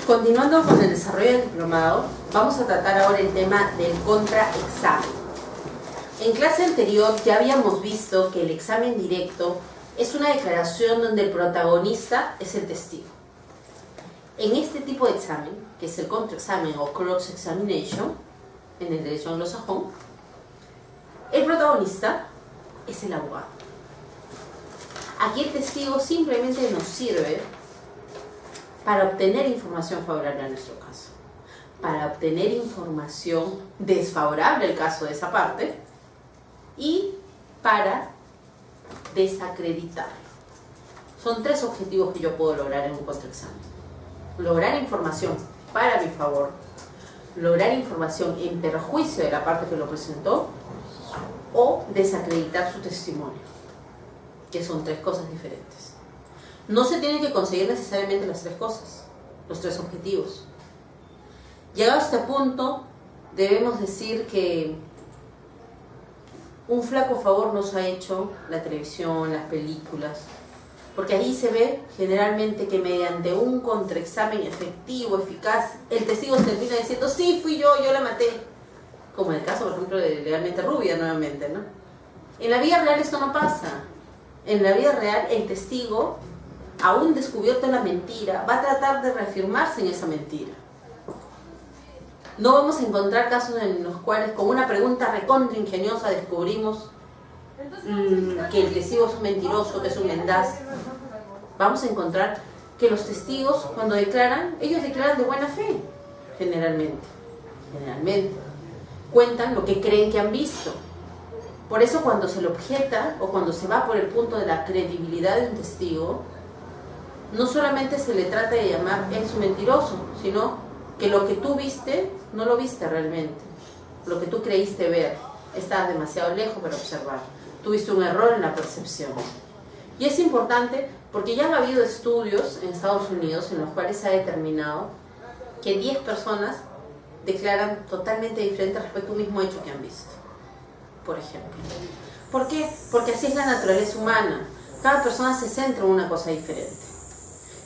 Continuando con el desarrollo del diplomado, vamos a tratar ahora el tema del contraexamen. En clase anterior ya habíamos visto que el examen directo es una declaración donde el protagonista es el testigo. En este tipo de examen, que es el contraexamen o cross-examination, en el derecho anglosajón, el protagonista es el abogado. Aquí el testigo simplemente nos sirve para obtener información favorable a nuestro caso, para obtener información desfavorable al caso de esa parte y para desacreditarlo. Son tres objetivos que yo puedo lograr en un contraexamen: lograr información para mi favor, lograr información en perjuicio de la parte que lo presentó o desacreditar su testimonio, que son tres cosas diferentes. No se tienen que conseguir necesariamente las tres cosas, los tres objetivos. Llegado a este punto, debemos decir que un flaco favor nos ha hecho la televisión, las películas, porque ahí se ve generalmente que mediante un contraexamen efectivo, eficaz, el testigo termina diciendo: sí, fui yo la maté. Como en el caso, por ejemplo, de Legalmente Rubia, nuevamente, ¿no? En la vida real esto no pasa. En la vida real, el testigo, aún descubierto la mentira, va a tratar de reafirmarse en esa mentira. No vamos a encontrar casos en los cuales con una pregunta recontra ingeniosa descubrimos que el testigo es un mentiroso, que es un mendaz. Vamos a encontrar que los testigos, cuando declaran, ellos declaran de buena fe, generalmente. Cuentan lo que creen que han visto. Por eso cuando se le objeta o cuando se va por el punto de la credibilidad de un testigo, no solamente se le trata de llamar es un mentiroso, sino que lo que tú viste, no lo viste realmente. Lo que tú creíste ver, estabas demasiado lejos para observar. Tuviste un error en la percepción. Y es importante porque ya han habido estudios en Estados Unidos en los cuales se ha determinado que 10 personas declaran totalmente diferente respecto a un mismo hecho que han visto, por ejemplo. ¿Por qué? Porque así es la naturaleza humana. Cada persona se centra en una cosa diferente.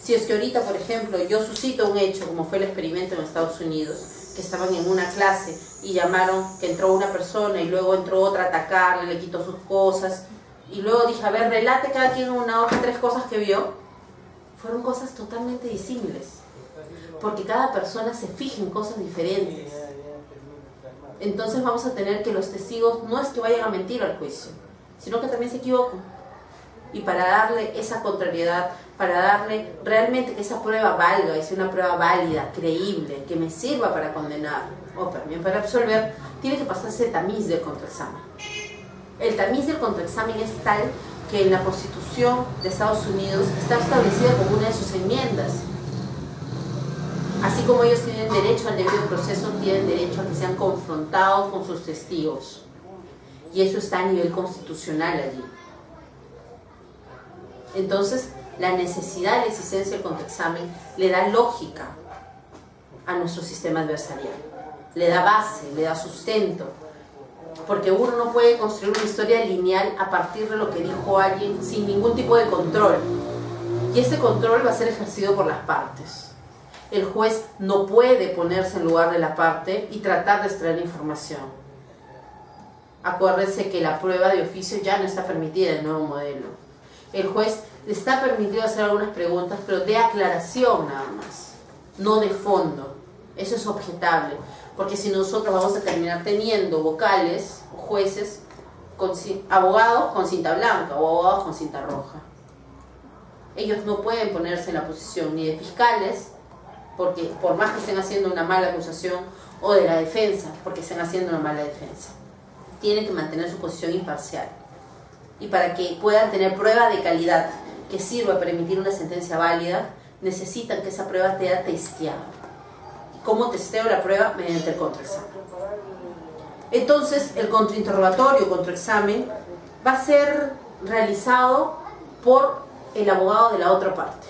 Si es que ahorita, por ejemplo, yo suscito un hecho, como fue el experimento en Estados Unidos, que estaban en una clase y llamaron que entró una persona y luego entró otra a atacarle, le quitó sus cosas, y luego dije: a ver, relate cada quien en una hoja 3 cosas que vio. Fueron cosas totalmente disímiles, porque cada persona se fija en cosas diferentes. Entonces vamos a tener que los testigos no es que vayan a mentir al juicio, sino que también se equivocan. Y para darle esa contrariedad, para darle realmente que esa prueba valga, y sea una prueba válida, creíble, que me sirva para condenar o también para absolver, tiene que pasarse el tamiz del contraexamen. El tamiz del contraexamen es tal que en la Constitución de Estados Unidos está establecida como una de sus enmiendas. Así como ellos tienen derecho al debido proceso, tienen derecho a que sean confrontados con sus testigos. Y eso está a nivel constitucional allí. Entonces, la necesidad de la existencia del contraexamen le da lógica a nuestro sistema adversarial. Le da base, le da sustento. Porque uno no puede construir una historia lineal a partir de lo que dijo alguien sin ningún tipo de control. Y este control va a ser ejercido por las partes. El juez no puede ponerse en lugar de la parte y tratar de extraer la información. Acuérdense que la prueba de oficio ya no está permitida en el nuevo modelo. El juez está permitido hacer algunas preguntas, pero de aclaración nada más, no de fondo. Eso es objetable, porque si nosotros vamos a terminar teniendo vocales o jueces, abogados con cinta blanca o abogados con cinta roja. Ellos no pueden ponerse en la posición ni de fiscales, porque por más que estén haciendo una mala acusación, o de la defensa, porque estén haciendo una mala defensa. Tienen que mantener su posición imparcial. Y para que puedan tener prueba de calidad que sirva para emitir una sentencia válida, necesitan que esa prueba esté testeada. ¿Cómo testeo la prueba? Mediante el contraexamen. Entonces, el contrainterrogatorio o contraexamen va a ser realizado por el abogado de la otra parte.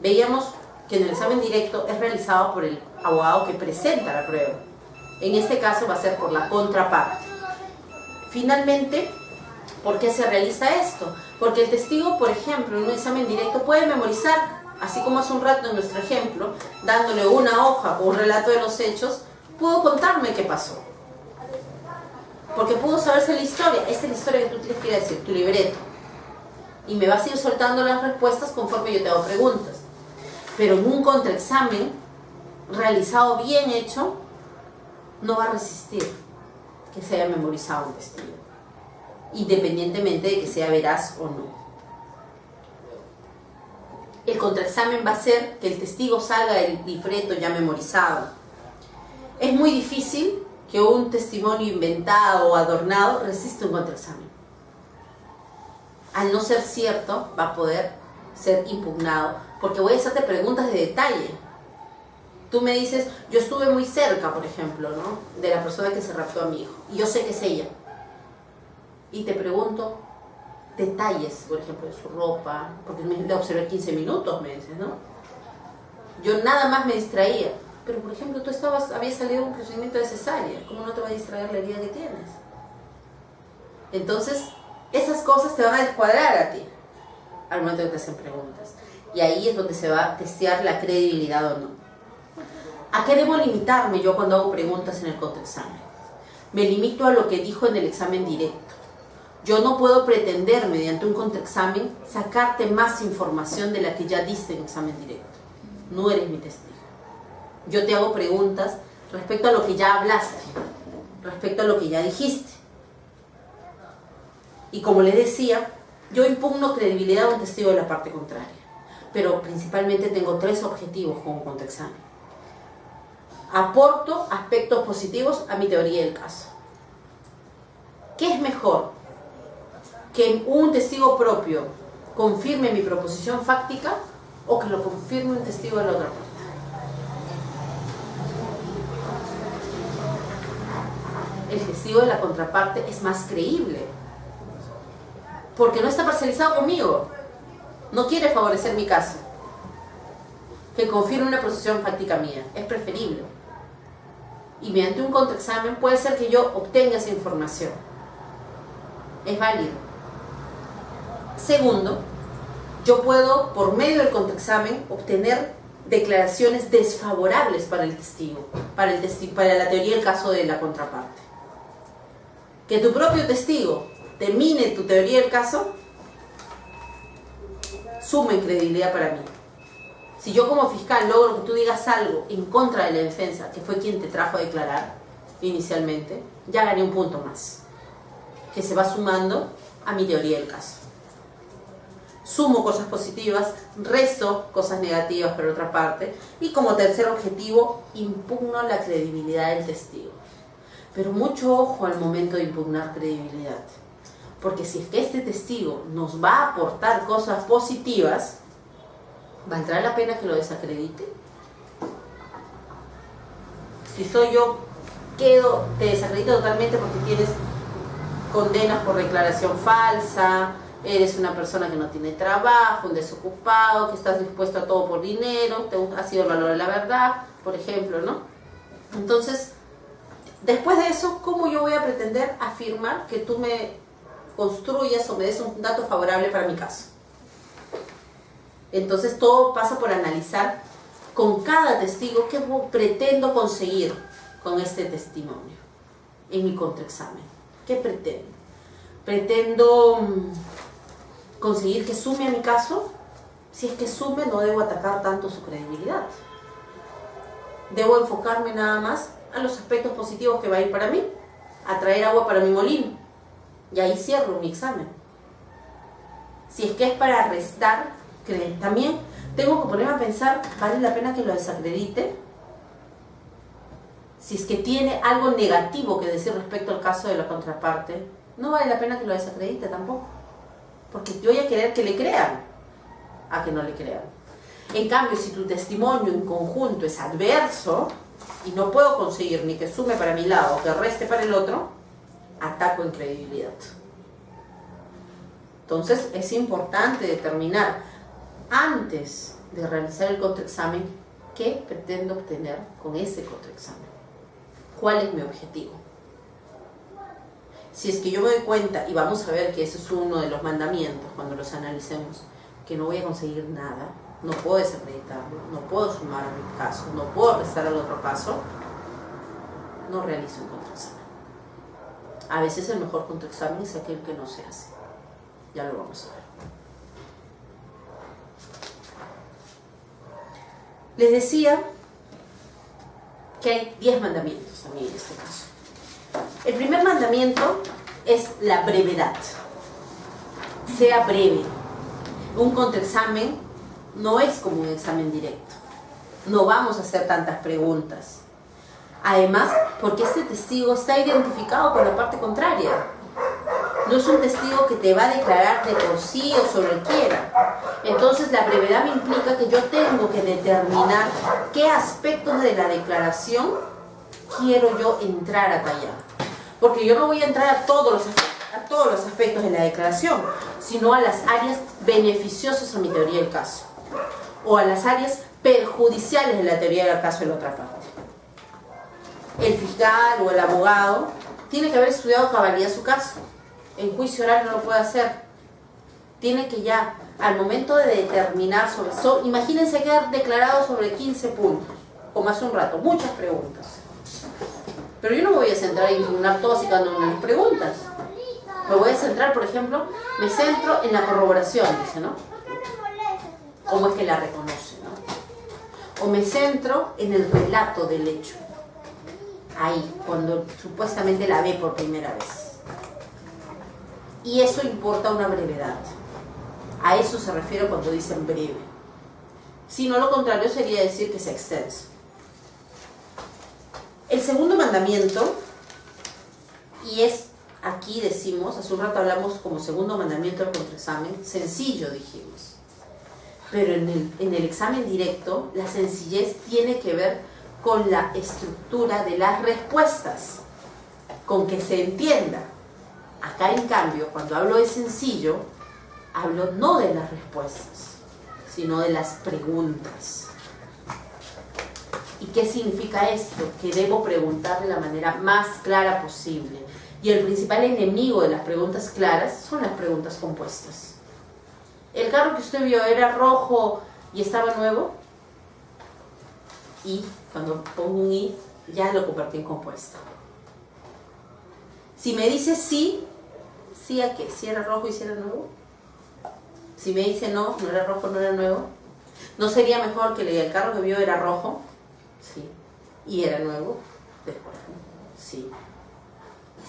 Veíamos que en el examen directo es realizado por el abogado que presenta la prueba. En este caso va a ser por la contraparte. Finalmente, ¿por qué se realiza esto? Porque el testigo, por ejemplo, en un examen directo puede memorizar, así como hace un rato en nuestro ejemplo, dándole una hoja con un relato de los hechos, pudo contarme qué pasó. Porque pudo saberse la historia. Esta es la historia que tú tienes que ir a decir, tu libreto. Y me vas a ir soltando las respuestas conforme yo te hago preguntas. Pero en un contraexamen realizado bien hecho, no va a resistir que se haya memorizado un testigo, independientemente de que sea veraz o no. El contraexamen va a ser que el testigo salga del libreto ya memorizado. Es muy difícil que un testimonio inventado o adornado resista un contraexamen. Al no ser cierto, va a poder ser impugnado, porque voy a hacerte preguntas de detalle. Tú me dices, yo estuve muy cerca, por ejemplo, ¿no?, de la persona que se raptó a mi hijo, y yo sé que es ella. Y te pregunto detalles, por ejemplo, de su ropa, porque le observé 15 minutos, me dices, ¿no? Yo nada más me distraía. Pero, por ejemplo, tú habías salido de un procedimiento de cesárea. ¿Cómo no te va a distraer la herida que tienes? Entonces, esas cosas te van a descuadrar a ti al momento que te hacen preguntas. Y ahí es donde se va a testear la credibilidad o no. ¿A qué debo limitarme yo cuando hago preguntas en el contraexamen? Me limito a lo que dijo en el examen directo. Yo no puedo pretender, mediante un contraexamen, sacarte más información de la que ya diste en examen directo. No eres mi testigo. Yo te hago preguntas respecto a lo que ya hablaste, respecto a lo que ya dijiste. Y como les decía, yo impugno credibilidad a un testigo de la parte contraria. Pero principalmente tengo 3 objetivos con un contraexamen. Aporto aspectos positivos a mi teoría del caso. ¿Qué es mejor? ¿Que un testigo propio confirme mi proposición fáctica o que lo confirme un testigo de la otra parte? El testigo de la contraparte es más creíble, porque no está parcializado conmigo, no quiere favorecer mi caso, que confirme una proposición fáctica mía, es preferible. Y mediante un contraexamen puede ser que yo obtenga esa información, es válido. Segundo, yo puedo, por medio del contraexamen, obtener declaraciones desfavorables para el testigo, para la teoría del caso de la contraparte. Que tu propio testigo termine tu teoría del caso, suma en credibilidad para mí. Si yo como fiscal logro que tú digas algo en contra de la defensa, que fue quien te trajo a declarar inicialmente, ya gané un punto más, que se va sumando a mi teoría del caso. Sumo cosas positivas, resto cosas negativas por otra parte, y como tercer objetivo, impugno la credibilidad del testigo. Pero mucho ojo al momento de impugnar credibilidad, porque si es que este testigo nos va a aportar cosas positivas, ¿valdrá la pena que lo desacredite? Si soy yo, te desacredito totalmente porque tienes condenas por declaración falsa, eres una persona que no tiene trabajo, un desocupado, que estás dispuesto a todo por dinero, ha sido el valor de la verdad, por ejemplo, ¿no? Entonces, después de eso, ¿cómo yo voy a pretender afirmar que tú me construyas o me des un dato favorable para mi caso? Entonces todo pasa por analizar con cada testigo qué pretendo conseguir con este testimonio en mi contraexamen. ¿Qué pretendo? Pretendo conseguir que sume a mi caso. Si es que sume, no debo atacar tanto su credibilidad. Debo enfocarme nada más a los aspectos positivos que va a ir para mí, a traer agua para mi molino, y ahí cierro mi examen. Si es que es para restar, también tengo que ponerme a pensar, ¿vale la pena que lo desacredite? Si es que tiene algo negativo que decir respecto al caso de la contraparte, no vale la pena que lo desacredite tampoco, porque yo voy a querer que le crean a que no le crean. En cambio, si tu testimonio en conjunto es adverso y no puedo conseguir ni que sume para mi lado o que reste para el otro, ataco en credibilidad. Entonces es importante determinar antes de realizar el contraexamen qué pretendo obtener con ese contraexamen, cuál es mi objetivo. Si es que yo me doy cuenta, y vamos a ver que ese es uno de los mandamientos cuando los analicemos, que no voy a conseguir nada, no puedo desacreditarlo, no puedo sumar a mi caso, no puedo restar al otro caso, no realizo un contraexamen. A veces el mejor contraexamen es aquel que no se hace. Ya lo vamos a ver. Les decía que hay 10 mandamientos también en este caso. El primer mandamiento es la brevedad. Sea breve. Un contraexamen no es como un examen directo. No vamos a hacer tantas preguntas. Además, porque este testigo está identificado con la parte contraria. No es un testigo que te va a declarar de por sí o sobre quiera. Entonces, la brevedad me implica que yo tengo que determinar qué aspectos de la declaración quiero yo entrar a tallar. Porque yo no voy a entrar a todos los aspectos de la declaración, sino a las áreas beneficiosas a mi teoría del caso, o a las áreas perjudiciales de la teoría del caso de la otra parte. El fiscal o el abogado tiene que haber estudiado a cabalidad su caso. En juicio oral no lo puede hacer. Tiene que ya, al momento de determinar sobre... imagínense que ha declarado sobre 15 puntos, como hace un rato, muchas preguntas. Pero yo no me voy a centrar a impugnar todas y cada una de las preguntas. Me voy a centrar, por ejemplo, me centro en la corroboración, dice, ¿no? ¿Cómo es que la reconoce, no? O me centro en el relato del hecho. Ahí, cuando supuestamente la ve por primera vez. Y eso importa una brevedad. A eso se refiere cuando dicen breve. Si no, lo contrario sería decir que es extenso. El segundo mandamiento, y es, aquí decimos, hace un rato hablamos como segundo mandamiento del contraexamen, sencillo dijimos. Pero en el examen directo, la sencillez tiene que ver con la estructura de las respuestas, con que se entienda. Acá, en cambio, cuando hablo de sencillo, hablo no de las respuestas, sino de las preguntas. ¿Y qué significa esto? Que debo preguntar de la manera más clara posible. Y el principal enemigo de las preguntas claras son las preguntas compuestas. ¿El carro que usted vio era rojo y estaba nuevo? Y cuando pongo un y, ya lo convertí en compuesta. Si me dice sí, ¿sí a qué? ¿Si era rojo y si era nuevo? Si me dice no, no era rojo, no era nuevo, ¿no sería mejor que el carro que vio era rojo? Sí. ¿Y era nuevo? Después, sí.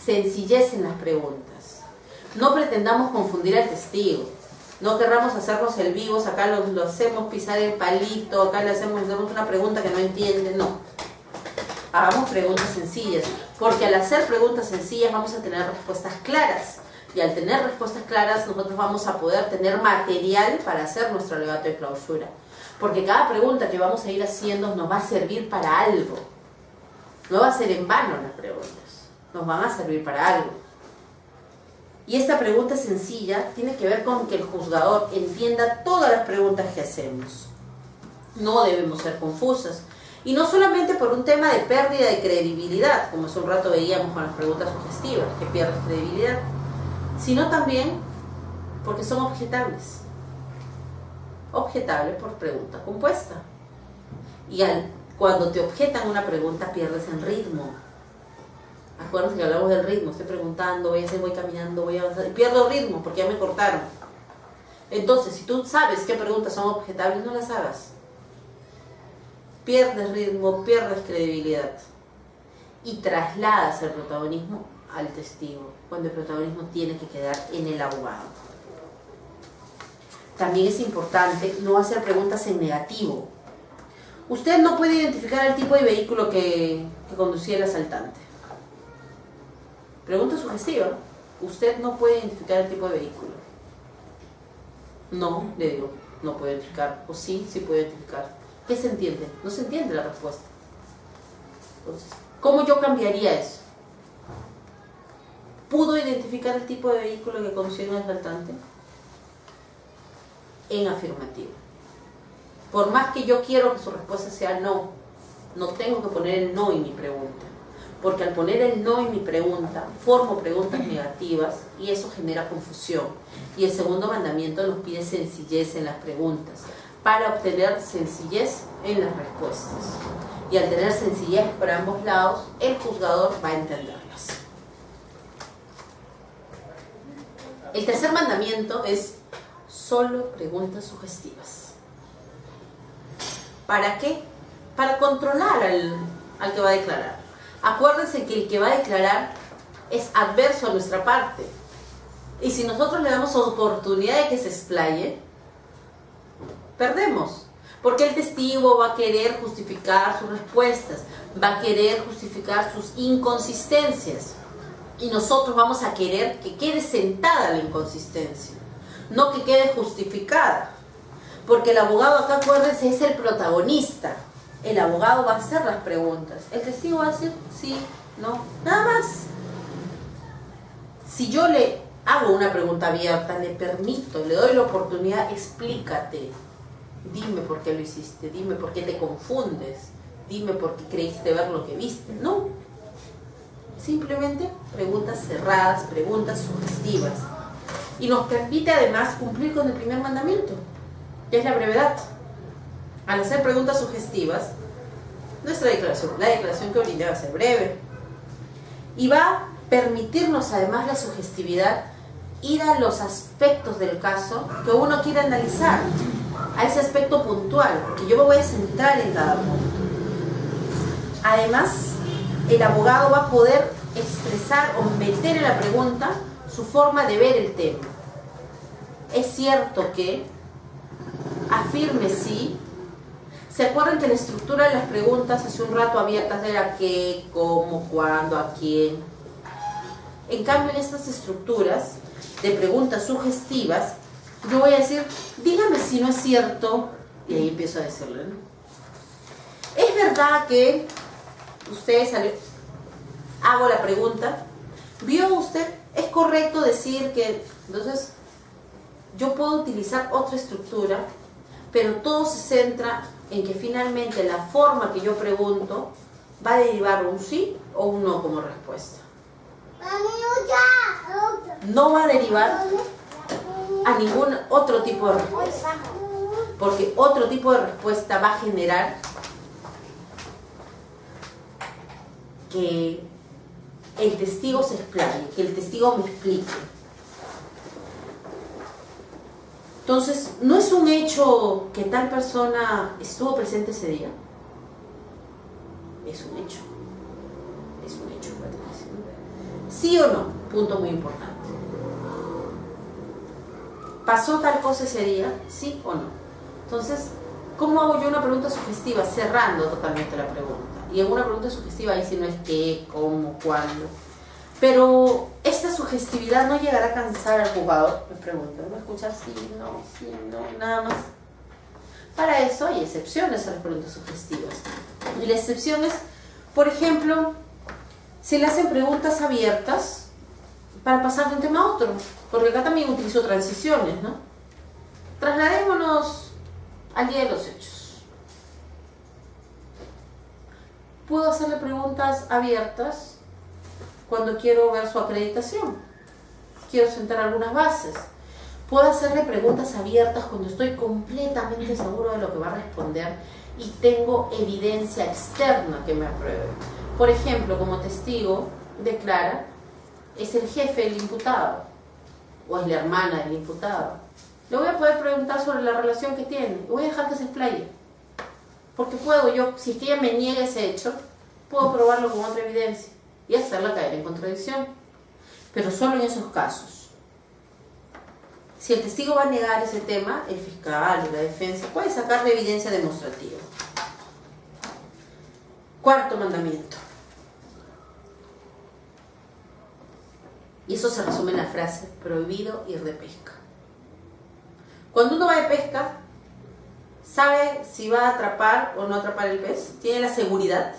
Sencillez en las preguntas. No pretendamos confundir al testigo. No querramos hacernos el vivos, acá lo hacemos pisar el palito, acá le hacemos una pregunta que no entiende, no. Hagamos preguntas sencillas, porque al hacer preguntas sencillas vamos a tener respuestas claras. Y al tener respuestas claras, nosotros vamos a poder tener material para hacer nuestro alegato de clausura. Porque cada pregunta que vamos a ir haciendo nos va a servir para algo. No va a ser en vano las preguntas, nos van a servir para algo. Y esta pregunta sencilla tiene que ver con que el juzgador entienda todas las preguntas que hacemos. No debemos ser confusas. Y no solamente por un tema de pérdida de credibilidad, como hace un rato veíamos con las preguntas sugestivas, que pierdes credibilidad, sino también porque son objetables. Objetables por pregunta compuesta. Y cuando te objetan una pregunta pierdes en ritmo. Acuérdense que hablamos del ritmo, estoy preguntando, voy caminando, voy avanzando, y pierdo ritmo porque ya me cortaron. Entonces, si tú sabes qué preguntas son objetables, no las hagas. Pierdes ritmo, pierdes credibilidad y trasladas el protagonismo al testigo, cuando el protagonismo tiene que quedar en el abogado. También es importante no hacer preguntas en negativo. Usted no puede identificar el tipo de vehículo que conducía el asaltante. Pregunta sugestiva. Usted no puede identificar el tipo de vehículo. No, le digo, no puede identificar. O sí, sí puede identificar. ¿Qué se entiende? No se entiende la respuesta. Entonces, ¿cómo yo cambiaría eso? ¿Pudo identificar el tipo de vehículo que conducía el asaltante? En afirmativo. Por más que yo quiero que su respuesta sea no, no tengo que poner el no en mi pregunta. Porque al poner el no en mi pregunta, formo preguntas negativas y eso genera confusión. Y el segundo mandamiento nos pide sencillez en las preguntas, para obtener sencillez en las respuestas. Y al tener sencillez por ambos lados, el juzgador va a entenderlas. El tercer mandamiento es solo preguntas sugestivas. ¿Para qué? Para controlar al que va a declarar. Acuérdense que el que va a declarar es adverso a nuestra parte. Y si nosotros le damos oportunidad de que se explaye, perdemos. Porque el testigo va a querer justificar sus respuestas, va a querer justificar sus inconsistencias. Y nosotros vamos a querer que quede sentada la inconsistencia, no que quede justificada. Porque el abogado acá, acuérdense, es el protagonista. El abogado va a hacer las preguntas. El testigo va a decir sí, no, nada más. Si yo le hago una pregunta abierta, le permito, le doy la oportunidad, explícate. Dime por qué lo hiciste, dime por qué te confundes, dime por qué creíste ver lo que viste. No. Simplemente preguntas cerradas, preguntas sugestivas. Y nos permite además cumplir con el primer mandamiento, que es la brevedad. Al hacer preguntas sugestivas, nuestra declaración, la declaración que brinde va a ser breve. Y va a permitirnos además la sugestividad ir a los aspectos del caso que uno quiere analizar, a ese aspecto puntual, porque yo me voy a centrar en cada punto. Además, el abogado va a poder expresar o meter en la pregunta su forma de ver el tema. Es cierto que afirme sí. ¿Se acuerdan que la estructura de las preguntas hace un rato abiertas era qué, cómo, cuándo, a quién? En cambio, en estas estructuras de preguntas sugestivas, yo voy a decir, dígame si no es cierto, y ahí empiezo a decirle, ¿no? ¿Es verdad que usted salió? Hago la pregunta, ¿vio usted? ¿Es correcto decir que...? Entonces, yo puedo utilizar otra estructura, pero todo se centra en que finalmente la forma que yo pregunto va a derivar un sí o un no como respuesta. No va a derivar a ningún otro tipo de respuesta, porque otro tipo de respuesta va a generar que el testigo se explaye, que el testigo me explique. Entonces, no es un hecho que tal persona estuvo presente ese día. Es un hecho. Es un hecho. ¿Sí o no? Punto muy importante. ¿Pasó tal cosa ese día? ¿Sí o no? Entonces, ¿cómo hago yo una pregunta sugestiva? Cerrando totalmente la pregunta. Y en una pregunta sugestiva ahí sí no es qué, cómo, cuándo. Pero esta sugestividad no llegará a cansar al jugador. Me pregunto, ¿no escuchar sí, no, nada más? Para eso hay excepciones a las preguntas sugestivas. Y la excepción es, por ejemplo, se le hacen preguntas abiertas para pasar de un tema a otro. Porque acá también utilizo transiciones, ¿no? Trasladémonos al día de los hechos. Puedo hacerle preguntas abiertas cuando quiero ver su acreditación. Quiero sentar algunas bases. Puedo hacerle preguntas abiertas cuando estoy completamente seguro de lo que va a responder y tengo evidencia externa que me apruebe. Por ejemplo, como testigo declara, es el jefe del imputado o es la hermana del imputado. Le voy a poder preguntar sobre la relación que tiene y voy a dejar que se explaye. Porque puedo yo, si es que ella me niega ese hecho, puedo probarlo con otra evidencia y hacerla caer en contradicción. Pero solo en esos casos. Si el testigo va a negar ese tema, el fiscal o la defensa puede sacar de evidencia demostrativa. Cuarto mandamiento. Y eso se resume en la frase, prohibido ir de pesca. Cuando uno va de pesca, ¿sabe si va a atrapar o no atrapar el pez? ¿Tiene la seguridad?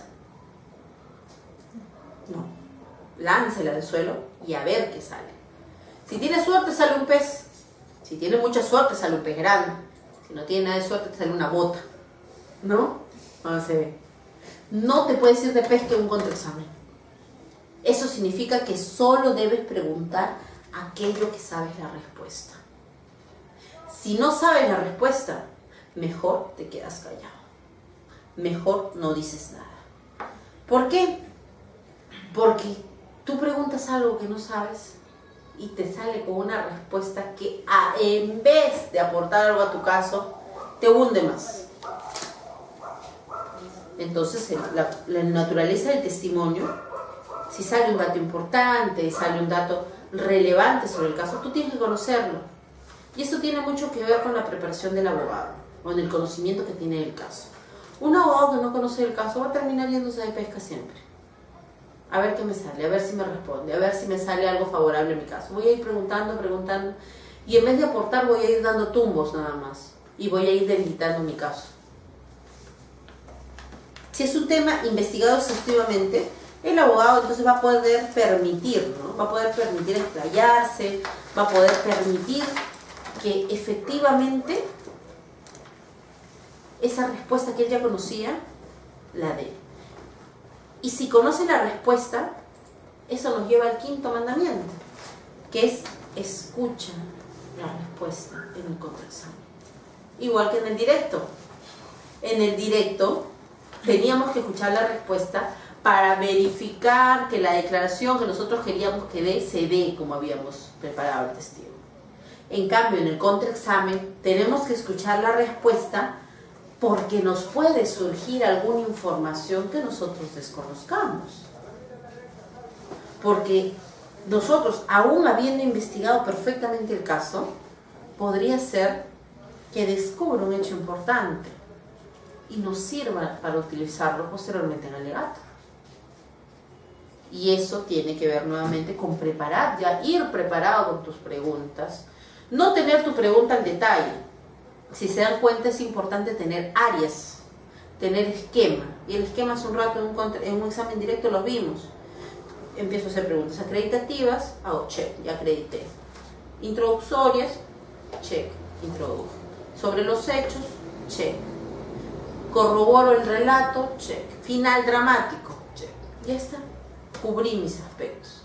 No. Láncela al suelo y a ver qué sale. Si tiene suerte, sale un pez. Si tiene mucha suerte, sale un pez grande. Si no tiene nada de suerte, sale una bota. ¿No? No se ve. No te puedes ir de pesca en un contraexamen. Eso significa que solo debes preguntar aquello que sabes la respuesta. Si no sabes la respuesta, mejor te quedas callado. Mejor no dices nada. ¿Por qué? Porque tú preguntas algo que no sabes y te sale con una respuesta que en vez de aportar algo a tu caso, te hunde más. Entonces, la naturaleza del testimonio, si sale un dato importante, sale un dato relevante sobre el caso, tú tienes que conocerlo. Y esto tiene mucho que ver con la preparación del abogado, con el conocimiento que tiene del caso. Un abogado que no conoce el caso va a terminar yéndose de pesca siempre. A ver qué me sale, a ver si me responde, a ver si me sale algo favorable en mi caso. Voy a ir preguntando, y en vez de aportar voy a ir dando tumbos nada más. Y voy a ir debilitando mi caso. Si es un tema investigado exhaustivamente, el abogado entonces va a poder permitir, ¿no? Va a poder permitir explayarse, va a poder permitir que efectivamente esa respuesta que él ya conocía, la dé. Y si conoce la respuesta, eso nos lleva al quinto mandamiento, que es escucha la respuesta en el contraexamen. Igual que en el directo. En el directo teníamos que escuchar la respuesta para verificar que la declaración que nosotros queríamos que dé, se dé como habíamos preparado el testigo. En cambio, en el contraexamen tenemos que escuchar la respuesta porque nos puede surgir alguna información que nosotros desconozcamos. Porque nosotros, aún habiendo investigado perfectamente el caso, podría ser que descubra un hecho importante y nos sirva para utilizarlo posteriormente en el alegato. Y eso tiene que ver nuevamente con preparar, ya ir preparado con tus preguntas, no tener tu pregunta en detalle. Si se dan cuenta, es importante tener áreas, tener esquema. Y el esquema hace un rato en un examen directo lo vimos. Empiezo a hacer preguntas acreditativas, hago check, ya acredité. Introductorias, check, introduje. Sobre los hechos, check. Corroboro el relato, check. Final dramático, check. Ya está, cubrí mis aspectos.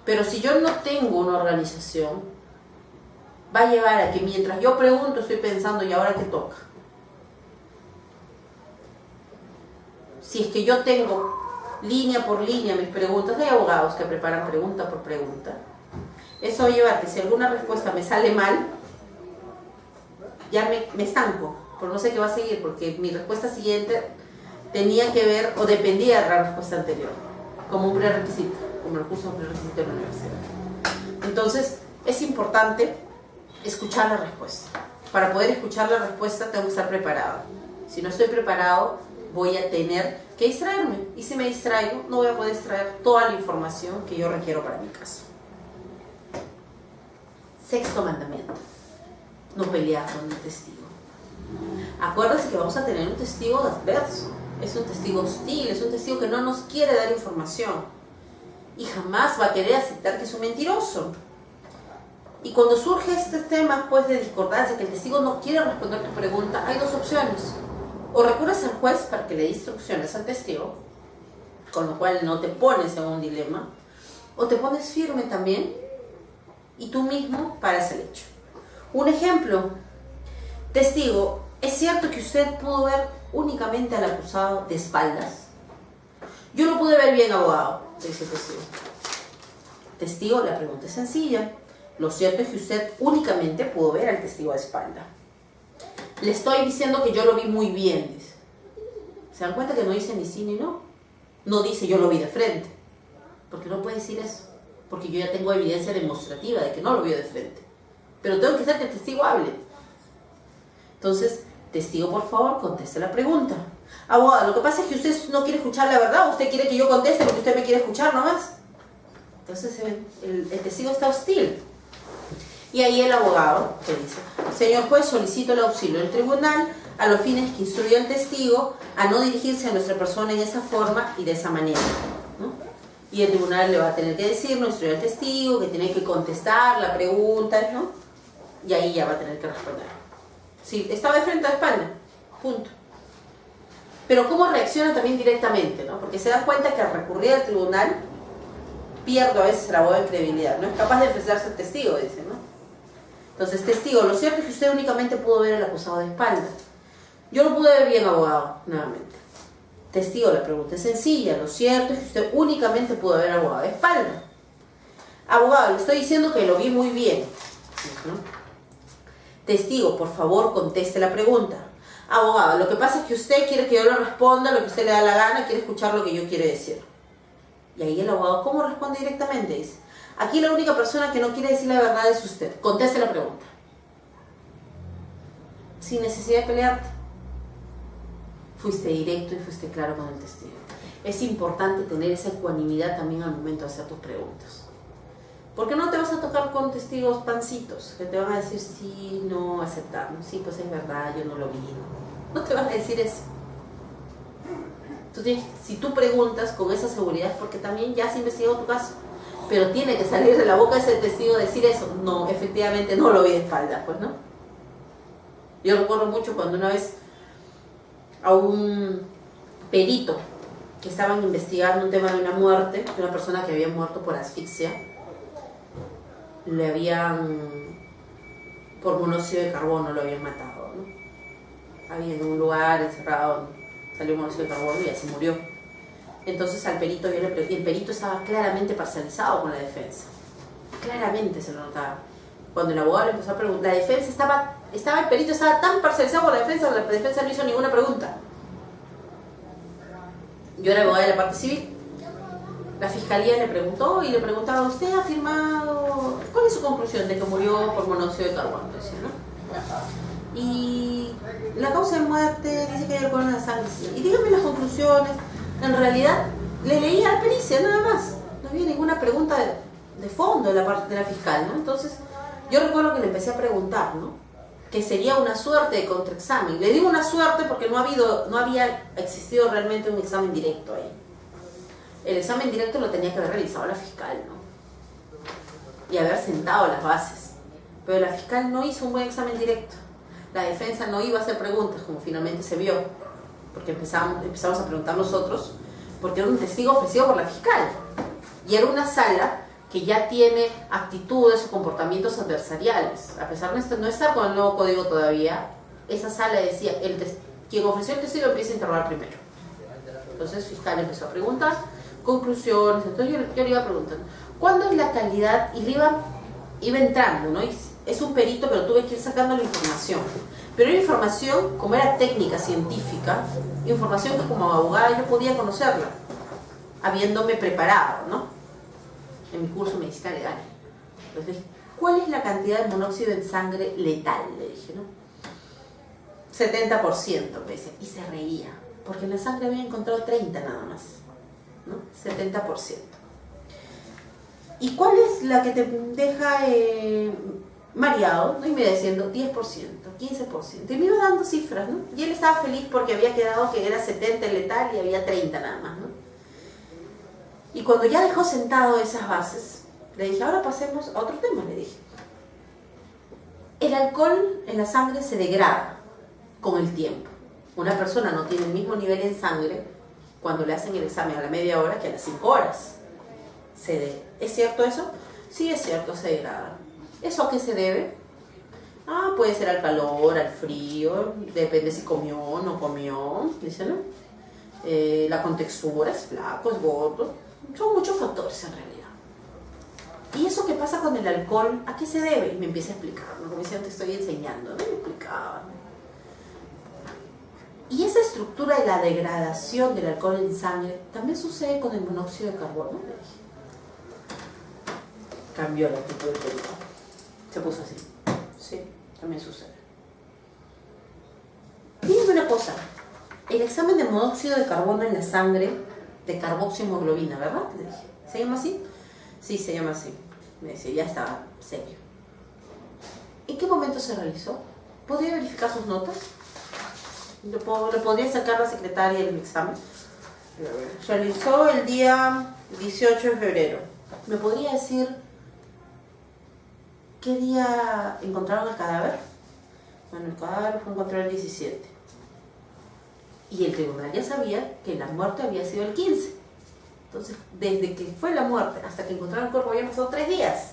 Pero si yo no tengo una organización, va a llevar a que mientras yo pregunto estoy pensando, ¿y ahora qué toca? Si es que yo tengo línea por línea mis preguntas, hay abogados que preparan pregunta por pregunta, eso va a llevar que si alguna respuesta me sale mal, ya me estanco, pero no sé qué va a seguir, porque mi respuesta siguiente tenía que ver o dependía de la respuesta anterior, como un prerequisito, como lo puso un prerequisito de la universidad. Entonces, es importante escuchar la respuesta. Para poder escuchar la respuesta tengo que estar preparado. Si no estoy preparado, voy a tener que distraerme. Y si me distraigo, no voy a poder extraer toda la información que yo requiero para mi caso. Sexto mandamiento: no pelear con el testigo. Acuérdense que vamos a tener un testigo adverso. Es un testigo hostil, es un testigo que no nos quiere dar información. Y jamás va a querer aceptar que es un mentiroso. Y cuando surge este tema pues de discordancia, que el testigo no quiere responder tu pregunta, hay dos opciones. O recurres al juez para que le dé instrucciones al testigo, con lo cual no te pones en un dilema, o te pones firme también y tú mismo paras el hecho. Un ejemplo: testigo, ¿es cierto que usted pudo ver únicamente al acusado de espaldas? Yo lo pude ver bien, abogado, dice el testigo. Testigo, la pregunta es sencilla. Lo cierto es que usted únicamente pudo ver al testigo de espalda. Le estoy diciendo que yo lo vi muy bien, dice. ¿Se dan cuenta que no dice ni sí ni no? No dice yo lo vi de frente. Porque no puede decir eso. Porque yo ya tengo evidencia demostrativa de que no lo vio de frente. Pero tengo que hacer que el testigo hable. Entonces, testigo, por favor, conteste la pregunta. Abogado, lo que pasa es que usted no quiere escuchar la verdad. Usted quiere que yo conteste porque usted me quiere escuchar nomás. Entonces, el testigo está hostil. Y ahí el abogado te dice: señor juez, solicito el auxilio del tribunal a los fines que instruya al testigo a no dirigirse a nuestra persona en esa forma y de esa manera, ¿no? Y el tribunal le va a tener que decir, no instruir al testigo, que tiene que contestar la pregunta, ¿no? Y ahí ya va a tener que responder. Sí, estaba de frente a la espalda, punto. Pero cómo reacciona también directamente, ¿no? Porque se da cuenta que al recurrir al tribunal pierdo a veces el abogado en credibilidad, no es capaz de enfrentarse al testigo, dice, ¿no? Entonces, testigo, lo cierto es que usted únicamente pudo ver al acusado de espalda. Yo lo pude ver bien, abogado, nuevamente. Testigo, la pregunta es sencilla. Lo cierto es que usted únicamente pudo ver al abogado de espalda. Abogado, le estoy diciendo que lo vi muy bien. Testigo, por favor, conteste la pregunta. Abogado, lo que pasa es que usted quiere que yo le responda lo que usted le da la gana, quiere escuchar lo que yo quiero decir. Y ahí el abogado, ¿cómo responde directamente? Dice, aquí la única persona que no quiere decir la verdad es usted. Conteste la pregunta. Sin necesidad de pelearte. Fuiste directo y fuiste claro con el testigo. Es importante tener esa ecuanimidad también al momento de hacer tus preguntas. Porque no te vas a tocar con testigos pancitos, que te van a decir sí, no, aceptar. Sí, pues es verdad, yo no lo vi. No te van a decir eso. Si tú preguntas con esa seguridad, porque también ya has investigado tu caso, pero tiene que salir de la boca de ese testigo decir eso. No, efectivamente no lo vi de espaldas, pues, ¿no? Yo recuerdo mucho cuando una vez a un perito que estaban investigando un tema de una muerte, de una persona que había muerto por asfixia, le habían, por monóxido de carbono lo habían matado, ¿no? Había en un lugar encerrado, salió monóxido de carbono y ya se murió. Entonces al perito, y el perito estaba claramente parcializado con la defensa. Claramente se lo notaba. Cuando el abogado le empezó a preguntar, la defensa el perito estaba tan parcializado con la defensa no hizo ninguna pregunta. Yo era abogada de la parte civil. La fiscalía le preguntó y le preguntaba, ¿usted ha afirmado, cuál es su conclusión de que murió por monóxido de carbono? Decía, ¿no? Y la causa de muerte dice que hay alcohol en la sangre. Y dígame las conclusiones. En realidad, le leía a la pericia nada más. No había ninguna pregunta de fondo de la parte de la fiscal, ¿no? Entonces, yo recuerdo que le empecé a preguntar, ¿no? Que sería una suerte de contraexamen. Le digo una suerte porque no había existido realmente un examen directo ahí. El examen directo lo tenía que haber realizado la fiscal, ¿no? Y haber sentado las bases. Pero la fiscal no hizo un buen examen directo. La defensa no iba a hacer preguntas, como finalmente se vio. Porque empezamos a preguntar nosotros, porque era un testigo ofrecido por la fiscal. Y era una sala que ya tiene actitudes o comportamientos adversariales. A pesar de no estar con el nuevo código todavía, esa sala decía, quien ofreció el testigo empieza a interrogar primero. Entonces el fiscal empezó a preguntar, conclusiones, entonces yo le iba preguntando, ¿cuándo es la calidad? Y le iba entrando, ¿no? Y es un perito, pero tuve que ir sacando la información. Pero era información, como era técnica científica, información que como abogada yo podía conocerla, habiéndome preparado, ¿no? En mi curso de medicina legal. Entonces, ¿cuál es la cantidad de monóxido en sangre letal? Le dije, ¿no? 70%, me dice, y se reía, porque en la sangre había encontrado 30 nada más, ¿no? 70%. ¿Y cuál es la que te deja mareado? ¿No? Y me iba diciendo 10%, 15%, y me iba dando cifras, ¿no? Y él estaba feliz porque había quedado que era 70 letal y había 30 nada más, ¿no? Y cuando ya dejó sentado esas bases, le dije, ahora pasemos a otro tema, le dije. El alcohol en la sangre se degrada con el tiempo. Una persona no tiene el mismo nivel en sangre cuando le hacen el examen a la media hora que a las 5 horas. ¿Es cierto eso? Sí, es cierto, se degrada. ¿Eso a qué se debe? Puede ser al calor, al frío, depende si comió o no comió, dice, ¿no? La contextura, es flaco, es gordo. Son muchos factores en realidad. ¿Y eso que pasa con el alcohol, a qué se debe? Y me empieza a explicar, ¿no? Como decía, te estoy enseñando, ¿no? Me explicaba, ¿no? Y esa estructura de la degradación del alcohol en sangre también sucede con el monóxido de carbono, le dije. Cambió la actitud del perito. Se puso así. Sí, también sucede. Dígame una cosa. El examen de monóxido de carbono en la sangre, de carboxiemoglobina, ¿verdad? Le dije. ¿Se llama así? Sí, se llama así. Me decía, ya estaba serio. ¿En qué momento se realizó? ¿Podría verificar sus notas? ¿Le podría sacar la secretaria del examen? Se realizó el día 18 de febrero. ¿Me podría decir qué día encontraron el cadáver? Bueno, el cadáver fue encontrado el 17. Y el tribunal ya sabía que la muerte había sido el 15. Entonces, desde que fue la muerte hasta que encontraron el cuerpo habían pasado 3 días.